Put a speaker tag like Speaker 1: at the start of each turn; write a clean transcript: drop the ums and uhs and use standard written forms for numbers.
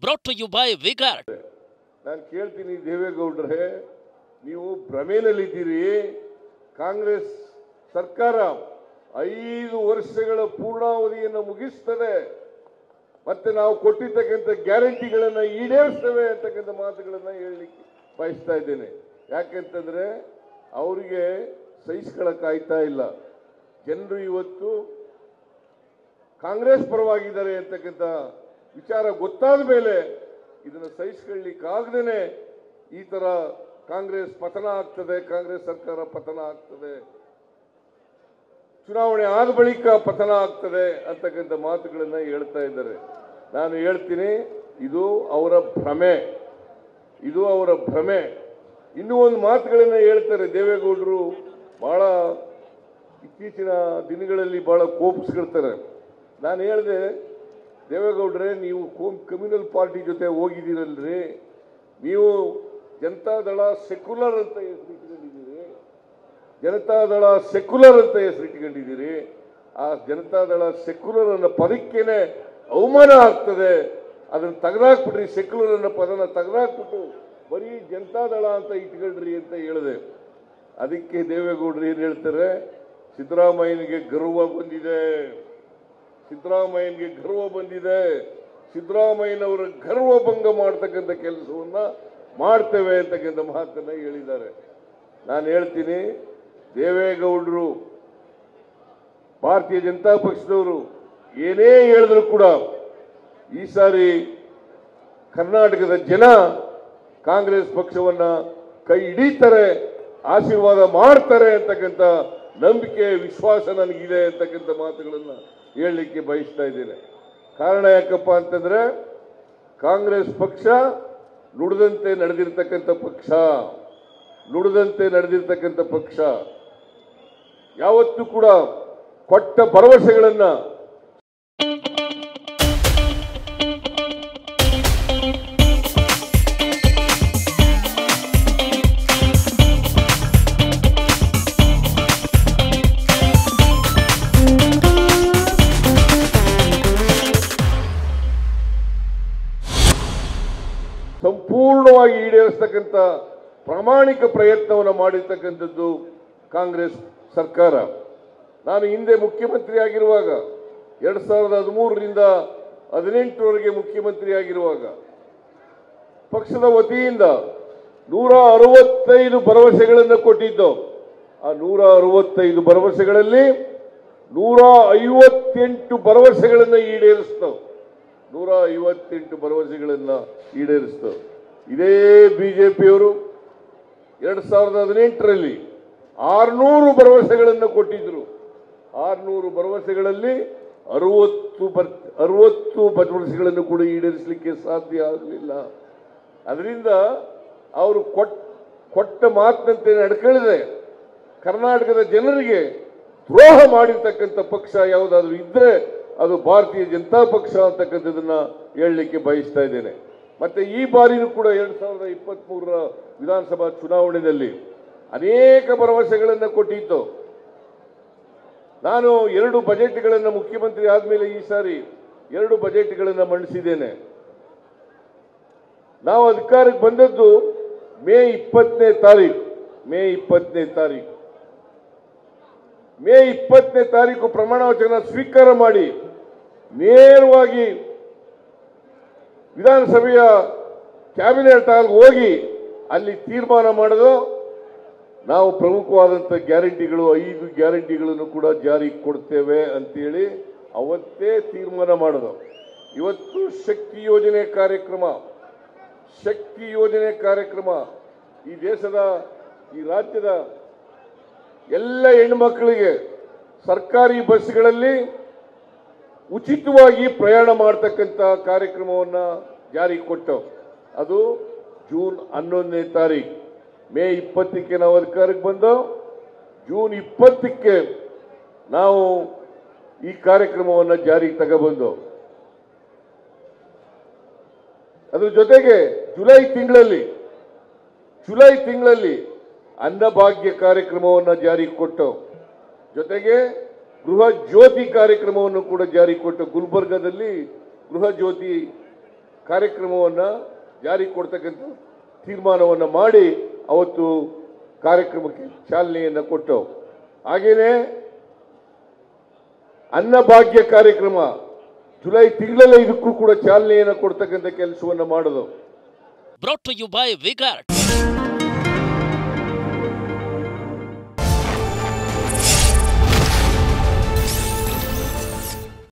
Speaker 1: brought to you by Vigard.
Speaker 2: ನಾನು ಕೇಳ್ತೀನಿ ದೇವೇಗೌಡರೇ, ನೀವು ಭ್ರಮೆಯಲ್ಲಿದ್ದೀರಿ. ಕಾಂಗ್ರೆಸ್ ಸರ್ಕಾರ 5 ವರ್ಷಗಳ ಪೂರ್ಣಾವಧಿಯನ್ನು ಮುಗಿಸ್ತದೆ, ಮತ್ತೆ ನಾವು ಕೊಟ್ಟಿರ್ತಕ್ಕಂಥ ಗ್ಯಾರಂಟಿಗಳನ್ನು ಈಡೇರಿಸ್ತೇವೆ ಅಂತಕ್ಕಂಥ ಮಾತುಗಳನ್ನು ಹೇಳಲಿಕ್ಕೆ ಬಯಸ್ತಾ ಇದ್ದೇನೆ. ಯಾಕೆಂತಂದ್ರೆ ಅವರಿಗೆ ಸಹಿಸ್ಕೊಳ್ಳೋಕ್ಕಾಗ್ತಾ ಇಲ್ಲ. ಜನರು ಇವತ್ತು ಕಾಂಗ್ರೆಸ್ ಪರವಾಗಿದ್ದಾರೆ ಅಂತಕ್ಕಂಥ ವಿಚಾರ ಗೊತ್ತಾದ ಮೇಲೆ ಇದನ್ನು ಸಹಿಸ್ಕೊಳ್ಳಿಕ್ಕಾಗದೇನೆ ಈ ತರ ಕಾಂಗ್ರೆಸ್ ಪತನ ಆಗ್ತದೆ, ಕಾಂಗ್ರೆಸ್ ಸರ್ಕಾರ ಪತನ ಆಗ್ತದೆ, ಚುನಾವಣೆ ಆದ ಬಳಿಕ ಪತನ ಆಗ್ತದೆ ಅಂತಕ್ಕಂಥ ಮಾತುಗಳನ್ನ ಹೇಳ್ತಾ ಇದ್ದಾರೆ. ನಾನು ಹೇಳ್ತೀನಿ, ಇದು ಅವರ ಭ್ರಮೆ, ಇದು ಅವರ ಭ್ರಮೆ. ಇನ್ನೂ ಒಂದು ಮಾತುಗಳನ್ನ ಹೇಳ್ತಾರೆ ದೇವೇಗೌಡರು. ಬಹಳ ಇತ್ತೀಚಿನ ದಿನಗಳಲ್ಲಿ ಬಹಳ ಕೋಪಿಸ್ಕೊಳ್ತಾರೆ. ನಾನು ಹೇಳಿದೆ, ದೇವೇಗೌಡರೇ, ನೀವು ಕಮ್ಯುನಲ್ ಪಾರ್ಟಿ ಜೊತೆ ಹೋಗಿದ್ದೀರಲ್ರಿ, ನೀವು ಜನತಾದಳ ಸೆಕ್ಯುಲರ್ ಅಂತ ಹೆಸರಿಟ್ಕೊಂಡಿದ್ದೀರಿ, ಜನತಾದಳ ಸೆಕ್ಯುಲರ್ ಅಂತ ಹೆಸರಿಟ್ಕೊಂಡಿದ್ದೀರಿ. ಆ ಜನತಾದಳ ಸೆಕ್ಯುಲರ್ ಅನ್ನೋ ಪದಕ್ಕೇನೆ ಅವಮಾನ ಆಗ್ತದೆ. ಅದನ್ನು ತೆಗೆದಾಕ್ಬಿಟ್ರಿ, ಸೆಕ್ಯುಲರ್ ಅನ್ನೋ ಪದನ ತೆಗೆದಾಕ್ಬಿಟ್ಟು ಬರೀ ಜನತಾದಳ ಅಂತ ಇಟ್ಕೊಳ್ರಿ ಅಂತ ಹೇಳಿದೆ. ಅದಕ್ಕೆ ದೇವೇಗೌಡರು ಏನು ಹೇಳ್ತಾರೆ, ಸಿದ್ದರಾಮಯ್ಯನಿಗೆ ಗರ್ವ ಬಂದಿದೆ, ಸಿದ್ದರಾಮಯ್ಯನಿಗೆ ಗರ್ವ ಬಂದಿದೆ, ಸಿದ್ದರಾಮಯ್ಯನವರ ಗರ್ವ ಭಂಗ ಮಾಡ್ತಕ್ಕಂಥ ಕೆಲಸವನ್ನ ಮಾಡ್ತೇವೆ ಅಂತಕ್ಕಂಥ ಮಾತನ್ನ ಹೇಳಿದ್ದಾರೆ. ನಾನು ಹೇಳ್ತೀನಿ, ದೇವೇಗೌಡರು ಭಾರತೀಯ ಜನತಾ ಪಕ್ಷದವರು ಏನೇ ಹೇಳಿದ್ರು ಕೂಡ ಈ ಸಾರಿ ಕರ್ನಾಟಕದ ಜನ ಕಾಂಗ್ರೆಸ್ ಪಕ್ಷವನ್ನ ಕೈ ಹಿಡಿತಾರೆ, ಆಶೀರ್ವಾದ ಮಾಡ್ತಾರೆ ಅಂತಕ್ಕಂಥ ನಂಬಿಕೆ, ವಿಶ್ವಾಸ ನನಗಿದೆ ಅಂತಕ್ಕಂಥ ಮಾತುಗಳನ್ನ ಹೇಳಲಿಕ್ಕೆ ಬಯಸ್ತಾ ಇದ್ದೇನೆ. ಕಾರಣ ಯಾಕಪ್ಪ ಅಂತಂದ್ರೆ, ಕಾಂಗ್ರೆಸ್ ಪಕ್ಷ ನುಡಿದಂತೆ ನಡೆದಿರ್ತಕ್ಕಂಥ ಪಕ್ಷ, ನುಡಿದಂತೆ ನಡೆದಿರ್ತಕ್ಕಂಥ ಪಕ್ಷ. ಯಾವತ್ತೂ ಕೂಡ ಕೊಟ್ಟ ಭರವಸೆಗಳನ್ನ ಸಂಪೂರ್ಣವಾಗಿ ಈಡೇರಿಸತಕ್ಕಂಥ ಪ್ರಾಮಾಣಿಕ ಪ್ರಯತ್ನವನ್ನು ಮಾಡಿರ್ತಕ್ಕಂಥದ್ದು ಕಾಂಗ್ರೆಸ್ ಸರ್ಕಾರ. ನಾನು ಹಿಂದೆ ಮುಖ್ಯಮಂತ್ರಿ ಆಗಿರುವಾಗ 2013ರಿಂದ 2018ರವರೆಗೆ ಮುಖ್ಯಮಂತ್ರಿ ಆಗಿರುವಾಗ ಪಕ್ಷದ ವತಿಯಿಂದ 165 ಭರವಸೆಗಳನ್ನು ಕೊಟ್ಟಿದ್ದು. ಆ 165 ಭರವಸೆಗಳಲ್ಲಿ 158 ಭರವಸೆಗಳನ್ನು ಈಡೇರಿಸ್ತವೆ, 158 ಭರವಸೆಗಳನ್ನು ಈಡೇರಿಸ್ತವೆ. ಇದೇ ಬಿಜೆಪಿಯವರು 2018ರಲ್ಲಿ 600 ಭರವಸೆಗಳನ್ನು ಕೊಟ್ಟಿದ್ರು. 600 ಭರವಸೆಗಳಲ್ಲಿ 60 ಭರವಸೆಗಳನ್ನು ಕೂಡ ಈಡೇರಿಸಲಿಕ್ಕೆ ಸಾಧ್ಯ ಆಗಲಿಲ್ಲ. ಅದರಿಂದ ಅವರು ಕೊಟ್ಟ ಮಾತಿನಂತೆ ನಡ್ಕೊಳ್ಳದೆ ಕರ್ನಾಟಕದ ಜನರಿಗೆ ದ್ರೋಹ ಮಾಡಿರ್ತಕ್ಕಂಥ ಪಕ್ಷ ಯಾವುದಾದ್ರೂ ಇದ್ರೆ ಅದು ಭಾರತೀಯ ಜನತಾ ಪಕ್ಷ ಅಂತಕ್ಕಂಥದನ್ನ ಹೇಳಲಿಕ್ಕೆ ಬಯಸ್ತಾ ಇದ್ದೇನೆ. ಮತ್ತೆ ಈ ಬಾರಿನೂ ಕೂಡ 2023ರ ವಿಧಾನಸಭಾ ಚುನಾವಣೆಯಲ್ಲಿ ಅನೇಕ ಭರವಸೆಗಳನ್ನು ಕೊಟ್ಟಿದ್ದು. ನಾನು 2 ಬಜೆಟ್ಗಳನ್ನು ಮುಖ್ಯಮಂತ್ರಿ ಆದಮೇಲೆ ಈ ಸಾರಿ 2 ಬಜೆಟ್ಗಳನ್ನು ಮಂಡಿಸಿದ್ದೇನೆ. ನಾವು ಅಧಿಕಾರಕ್ಕೆ ಬಂದದ್ದು ಮೇ 20ನೇ ತಾರೀಕು. ಮೇ 20ನೇ ತಾರೀಕು ಪ್ರಮಾಣ ವಚನ ಸ್ವೀಕಾರ ಮಾಡಿ ನೇರವಾಗಿ ವಿಧಾನಸಭೆಯ ಕ್ಯಾಬಿನೆಟ್ ಹಾಲ್ಗೆ ಹೋಗಿ ಅಲ್ಲಿ ತೀರ್ಮಾನ ಮಾಡೋದು, ನಾವು ಪ್ರಮುಖವಾದಂಥ ಗ್ಯಾರಂಟಿಗಳು 5 ಗ್ಯಾರಂಟಿಗಳನ್ನು ಕೂಡ ಜಾರಿಗೆ ಕೊಡ್ತೇವೆ ಅಂತೇಳಿ ಅವತ್ತೇ ತೀರ್ಮಾನ ಮಾಡೋದು. ಇವತ್ತು ಶಕ್ತಿ ಯೋಜನೆ ಕಾರ್ಯಕ್ರಮ ಈ ದೇಶದ, ಈ ರಾಜ್ಯದ ಎಲ್ಲ ಹೆಣ್ಣುಮಕ್ಕಳಿಗೆ ಸರ್ಕಾರಿ ಬಸ್ಗಳಲ್ಲಿ ಉಚಿತವಾಗಿ ಪ್ರಯಾಣ ಮಾಡತಕ್ಕಂಥ ಕಾರ್ಯಕ್ರಮವನ್ನು ಜಾರಿಗೆ ಕೊಟ್ಟವು. ಅದು ಜೂನ್ 11ನೇ ತಾರೀಕು. ಮೇ 20ಕ್ಕೆ ನಾವು ಅಧಿಕಾರಕ್ಕೆ ಬಂದು ಜೂನ್ 20ಕ್ಕೆ ನಾವು ಈ ಕಾರ್ಯಕ್ರಮವನ್ನು ಜಾರಿಗೆ ತಗೊಬಂದು, ಅದ್ರ ಜೊತೆಗೆ ಜುಲೈ ತಿಂಗಳಲ್ಲಿ ಅನ್ನಭಾಗ್ಯ ಕಾರ್ಯಕ್ರಮವನ್ನು ಜಾರಿಗೆ ಕೊಟ್ಟು, ಜೊತೆಗೆ ಗೃಹ ಜ್ಯೋತಿ ಕಾರ್ಯಕ್ರಮವನ್ನು ಕೂಡ ಜಾರಿಗೆ ಕೊಟ್ಟು, ಗುಲ್ಬರ್ಗಾದಲ್ಲಿ ಗೃಹ ಜ್ಯೋತಿ ಕಾರ್ಯಕ್ರಮವನ್ನು ಜಾರಿ ಕೊಡ್ತಕ್ಕಂಥ ತೀರ್ಮಾನವನ್ನು ಮಾಡಿ ಅವತ್ತು ಕಾರ್ಯಕ್ರಮಕ್ಕೆ ಚಾಲನೆಯನ್ನು ಕೊಟ್ಟು, ಹಾಗೆಯೇ ಅನ್ನಭಾಗ್ಯ ಕಾರ್ಯಕ್ರಮ ಜುಲೈ ತಿಂಗಳಲ್ಲೇ ಇದಕ್ಕೂ ಕೂಡ ಚಾಲನೆಯನ್ನು ಕೊಡ್ತಕ್ಕಂಥ ಕೆಲಸವನ್ನು ಮಾಡೋದು.
Speaker 1: Brought to you by Vigard.